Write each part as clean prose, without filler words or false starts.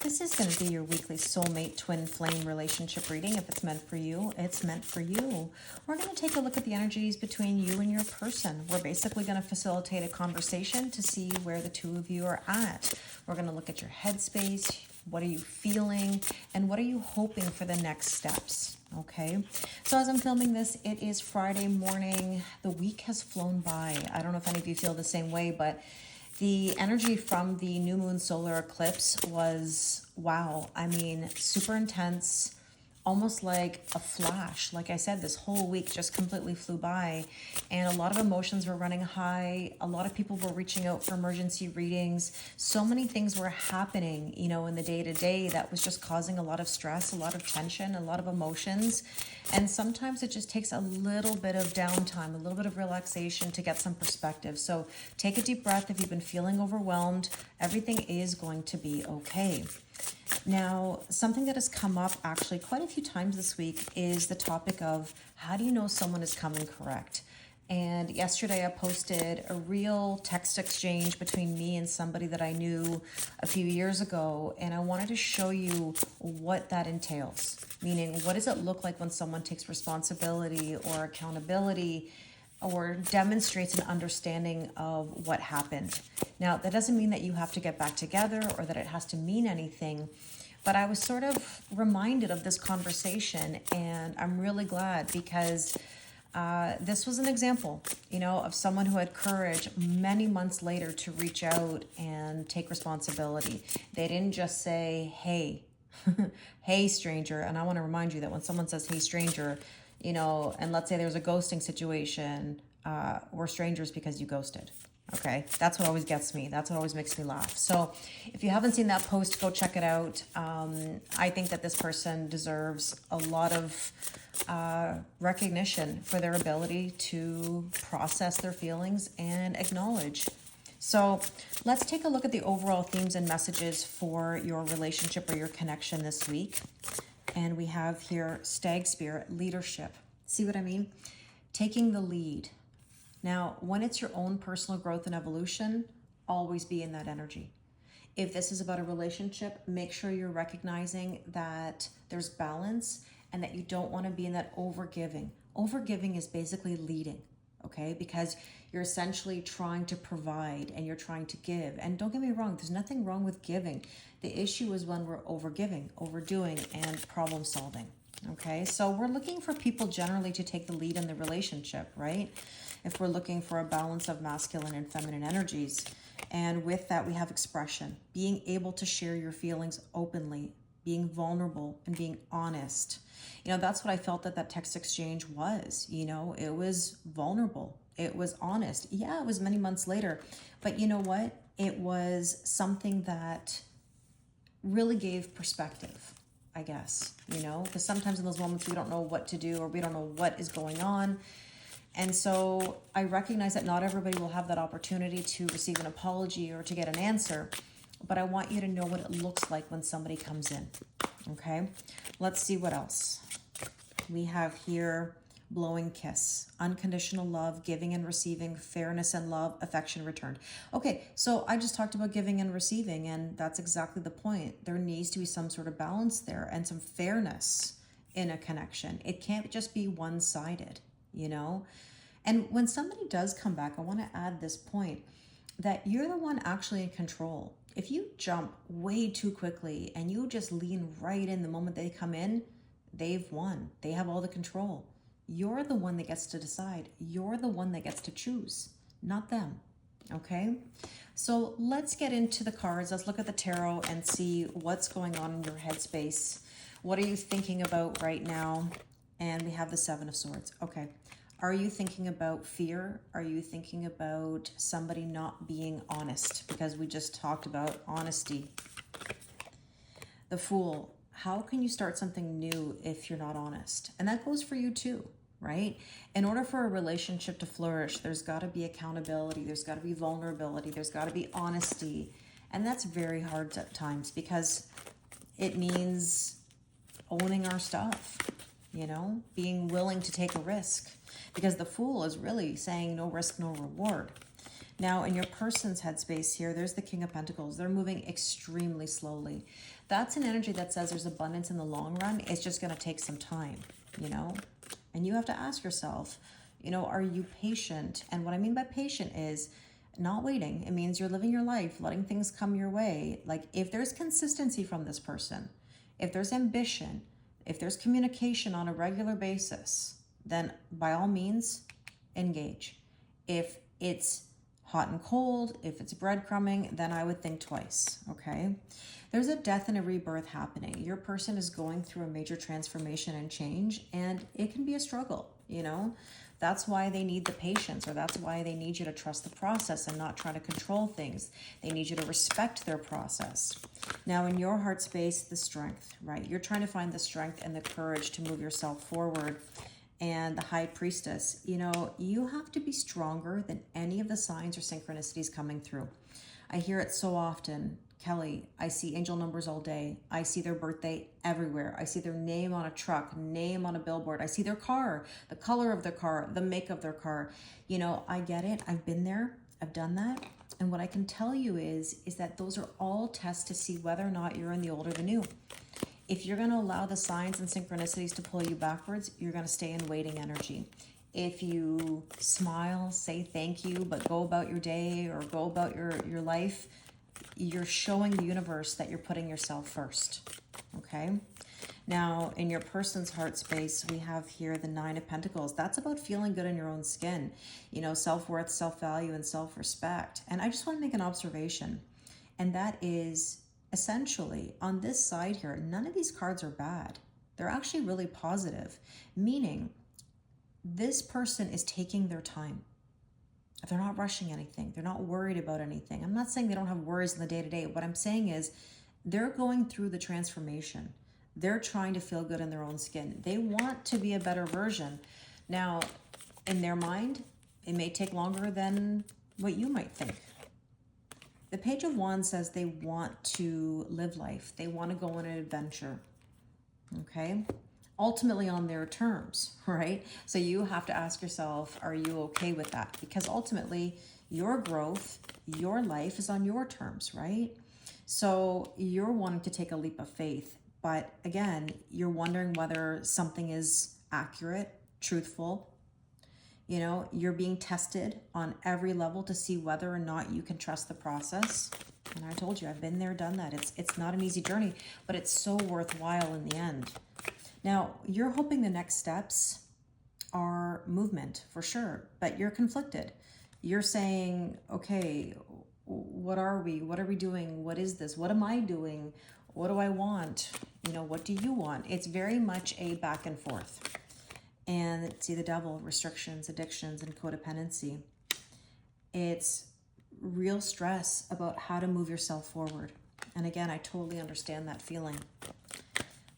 This is going to be your weekly soulmate twin flame relationship reading. If it's meant for you, it's meant for you. We're going to take a look at the energies between you and your person. We're basically going to facilitate a conversation to see where the two of you are at. We're going to look at your headspace. What are you feeling? And what are you hoping for the next steps? Okay. So as I'm filming this, it is Friday morning. The week has flown by. I don't know if any of you feel the same way, but the energy from the new moon solar eclipse was, wow, I mean, super intense, almost like a flash. Like I said, this whole week just completely flew by, and a lot of emotions were running high. A lot of people were reaching out for emergency readings. So many things were happening, you know, in the day-to-day that was just causing a lot of stress, a lot of tension, a lot of emotions. And sometimes it just takes a little bit of downtime, a little bit of relaxation to get some perspective. So take a deep breath if you've been feeling overwhelmed. Everything is going to be okay. Now, something that has come up actually quite a few times this week is the topic of how do you know someone is coming correct? And yesterday I posted a real text exchange between me and somebody that I knew a few years ago, and I wanted to show you what that entails. Meaning, what does it look like when someone takes responsibility or accountability or demonstrates an understanding of what happened? Now, that doesn't mean that you have to get back together or that it has to mean anything, but I was sort of reminded of this conversation, and I'm really glad because this was an example, you know, of someone who had courage many months later to reach out and take responsibility. They didn't just say, hey, hey, stranger. And I want to remind you that when someone says, hey, stranger, you know, and let's say there's a ghosting situation, we're strangers because you ghosted. Okay, that's what always gets me. That's what always makes me laugh. So if you haven't seen that post, go check it out. I think that this person deserves a lot of recognition for their ability to process their feelings and acknowledge. So let's take a look at the overall themes and messages for your relationship or your connection this week. And we have here Stag Spirit, leadership. See what I mean? Taking the lead. Now, when it's your own personal growth and evolution, always be in that energy. If this is about a relationship, make sure you're recognizing that there's balance and that you don't want to be in that overgiving. Overgiving is basically leading, okay? Because you're essentially trying to provide and you're trying to give. And don't get me wrong, there's nothing wrong with giving. The issue is when we're overgiving, overdoing, and problem solving, okay? So we're looking for people generally to take the lead in the relationship, right? If we're looking for a balance of masculine and feminine energies. And with that, we have expression, being able to share your feelings openly, being vulnerable and being honest. You know, that's what I felt that that text exchange was. You know, it was vulnerable. It was honest. Yeah, it was many months later. But you know what? It was something that really gave perspective, I guess, you know, because sometimes in those moments we don't know what to do or we don't know what is going on. And so I recognize that not everybody will have that opportunity to receive an apology or to get an answer, but I want you to know what it looks like when somebody comes in, okay? Let's see what else. We have here blowing kiss, unconditional love, giving and receiving, fairness and love, affection returned. Okay, so I just talked about giving and receiving, and that's exactly the point. There needs to be some sort of balance there and some fairness in a connection. It can't just be one-sided, you know? And when somebody does come back, I want to add this point that you're the one actually in control. If you jump way too quickly and you just lean right in the moment they come in, they've won. They have all the control. You're the one that gets to decide. You're the one that gets to choose, not them. Okay? So let's get into the cards. Let's look at the tarot and see what's going on in your headspace. What are you thinking about right now? And we have the Seven of Swords. Okay. Are you thinking about fear? Are you thinking about somebody not being honest? Because we just talked about honesty. The Fool. How can you start something new if you're not honest? And that goes for you too, right? In order for a relationship to flourish, there's got to be accountability. There's got to be vulnerability. There's got to be honesty. And that's very hard at times because it means owning our stuff, you know, being willing to take a risk. Because the Fool is really saying no risk, no reward. Now, in your person's headspace here, there's the King of Pentacles. They're moving extremely slowly. That's an energy that says there's abundance in the long run. It's just going to take some time, you know? And you have to ask yourself, you know, are you patient? And what I mean by patient is not waiting. It means you're living your life, letting things come your way. Like, if there's consistency from this person, if there's ambition, if there's communication on a regular basis, then by all means, engage. If it's hot and cold, if it's breadcrumbing, then I would think twice, okay? There's a death and a rebirth happening. Your person is going through a major transformation and change, and it can be a struggle, you know? That's why they need the patience, or that's why they need you to trust the process and not try to control things. They need you to respect their process. Now, in your heart space, the strength, right? You're trying to find the strength and the courage to move yourself forward. And the High Priestess, you know, you have to be stronger than any of the signs or synchronicities coming through. I hear it so often. Kelly, I see angel numbers all day. I see their birthday everywhere. I see their name on a truck, name on a billboard. I see their car, the color of their car, the make of their car. You know, I get it. I've been there. I've done that. And what I can tell you is that those are all tests to see whether or not you're in the old or the new. If you're going to allow the signs and synchronicities to pull you backwards, you're going to stay in waiting energy. If you smile, say thank you, but go about your day or go about your life, you're showing the universe that you're putting yourself first, okay? Now, in your person's heart space, we have here the Nine of Pentacles. That's about feeling good in your own skin, you know, self-worth, self-value, and self-respect. And I just want to make an observation, and that is essentially on this side here, none of these cards are bad. They're actually really positive, meaning this person is taking their time. They're not rushing anything. They're not worried about anything. I'm not saying they don't have worries in the day-to-day. What I'm saying is they're going through the transformation. They're trying to feel good in their own skin. They want to be a better version. Now, in their mind, it may take longer than what you might think. The Page of Wands says they want to live life. They want to go on an adventure, okay? Ultimately on their terms, right? So you have to ask yourself, are you okay with that? Because ultimately, your growth, your life is on your terms, right? So you're wanting to take a leap of faith. But again, you're wondering whether something is accurate, truthful. You know, you're being tested on every level to see whether or not you can trust the process. And I told you, I've been there, done that. It's not an easy journey, but it's so worthwhile in the end. Now, you're hoping the next steps are movement for sure, but you're conflicted. You're saying, okay, what are we? What are we doing? What is this? What am I doing? What do I want? You know, what do you want? It's very much a back and forth. And see the Devil, restrictions, addictions, and codependency. It's real stress about how to move yourself forward. And again, I totally understand that feeling.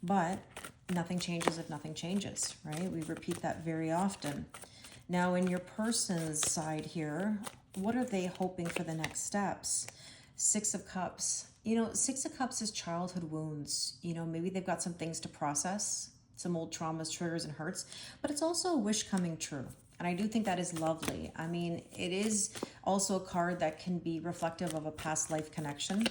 But nothing changes if nothing changes, right? We repeat that very often. Now, in your person's side here, what are they hoping for the next steps? Six of Cups. You know, Six of Cups is childhood wounds. You know, maybe they've got some things to process, some old traumas, triggers, and hurts, but it's also a wish coming true. And I do think that is lovely. I mean, it is also a card that can be reflective of a past life connection.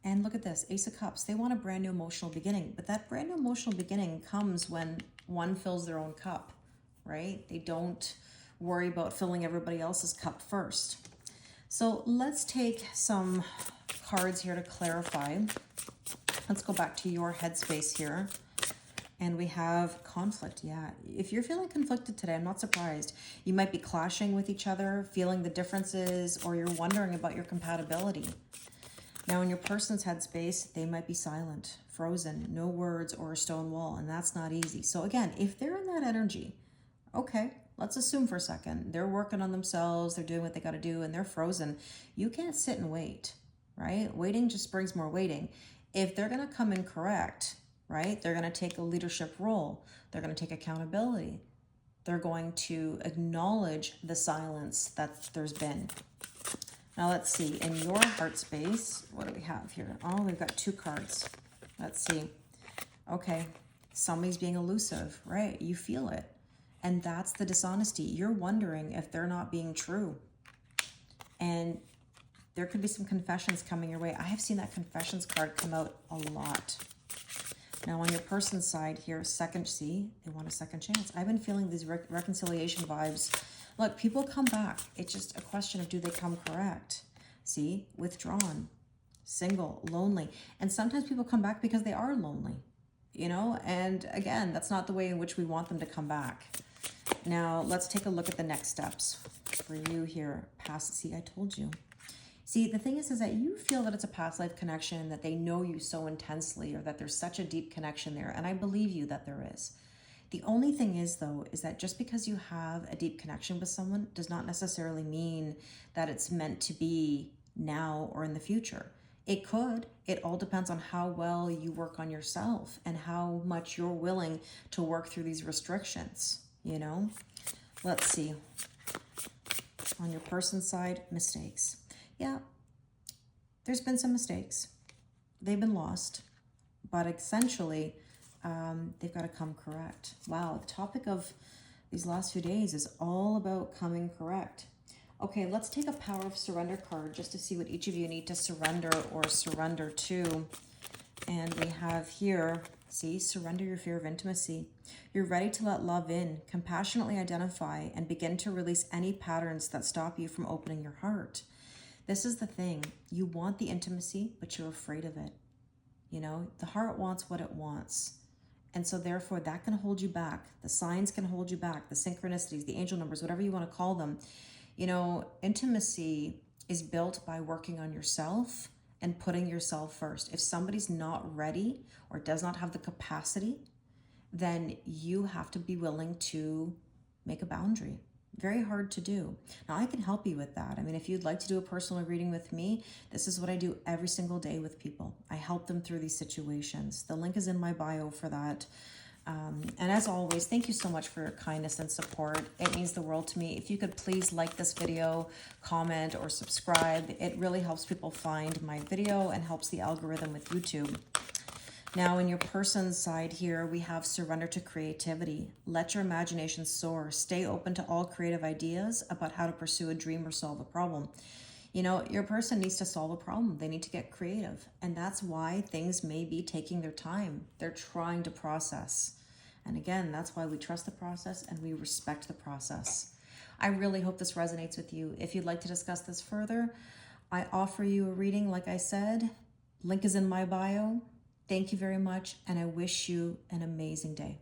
And look at this, Ace of Cups. They want a brand new emotional beginning, but that brand new emotional beginning comes when one fills their own cup, right? They don't worry about filling everybody else's cup first. So let's take some cards here to clarify. Let's go back to your headspace here. And we have conflict, yeah. If you're feeling conflicted today, I'm not surprised. You might be clashing with each other, feeling the differences, or you're wondering about your compatibility. Now, in your person's headspace, they might be silent, frozen, no words, or a stone wall, and that's not easy. So again, if they're in that energy, okay, let's assume for a second, they're working on themselves, they're doing what they got to do, and they're frozen. You can't sit and wait, right? Waiting just brings more waiting. If they're going to come in correct, right, they're going to take a leadership role. They're going to take accountability. They're going to acknowledge the silence that there's been. Now let's see, in your heart space, what do we have here? Oh, we've got two cards. Let's see. Okay, somebody's being elusive, right? You feel it. And that's the dishonesty. You're wondering if they're not being true. And there could be some confessions coming your way. I have seen that confessions card come out a lot. Now on your person's side here, they want a second chance. I've been feeling these reconciliation vibes. Look, people come back. It's just a question of, do they come correct? See, withdrawn, single, lonely. And sometimes people come back because they are lonely, you know? And again, that's not the way in which we want them to come back. Now, let's take a look at the next steps for you here. See, I told you. See, the thing is that you feel that it's a past life connection, that they know you so intensely, or that there's such a deep connection there. And I believe you that there is. The only thing is, though, is that just because you have a deep connection with someone does not necessarily mean that it's meant to be now or in the future. It could. It all depends on how well you work on yourself and how much you're willing to work through these restrictions, you know? Let's see. On your person's side, mistakes. Yeah, there's been some mistakes. They've been lost, but essentially, they've got to come correct. Wow, the topic of these last few days is all about coming correct. Okay, let's take a Power of Surrender card just to see what each of you need to surrender or surrender to. And we have here, see, surrender your fear of intimacy. You're ready to let love in, compassionately identify, and begin to release any patterns that stop you from opening your heart. This is the thing. You want the intimacy, but you're afraid of it. You know, the heart wants what it wants. And so therefore that can hold you back. The signs can hold you back, the synchronicities, the angel numbers, whatever you want to call them. You know, intimacy is built by working on yourself and putting yourself first. If somebody's not ready or does not have the capacity, then you have to be willing to make a boundary. Very hard to do. Now, I can help you with that. I mean, if you'd like to do a personal reading with me, this is what I do every single day with people. I help them through these situations. The link is in my bio for that. And as always, thank you so much for your kindness and support. It means the world to me. If you could please like this video, comment, or subscribe. It really helps people find my video and helps the algorithm with YouTube. Now, in your person's side here, we have surrender to creativity. Let your imagination soar. Stay open to all creative ideas about how to pursue a dream or solve a problem. You know, your person needs to solve a problem. They need to get creative. And that's why things may be taking their time. They're trying to process. And again, that's why we trust the process and we respect the process. I really hope this resonates with you. If you'd like to discuss this further, I offer you a reading, like I said. Link is in my bio. Thank you very much, and I wish you an amazing day.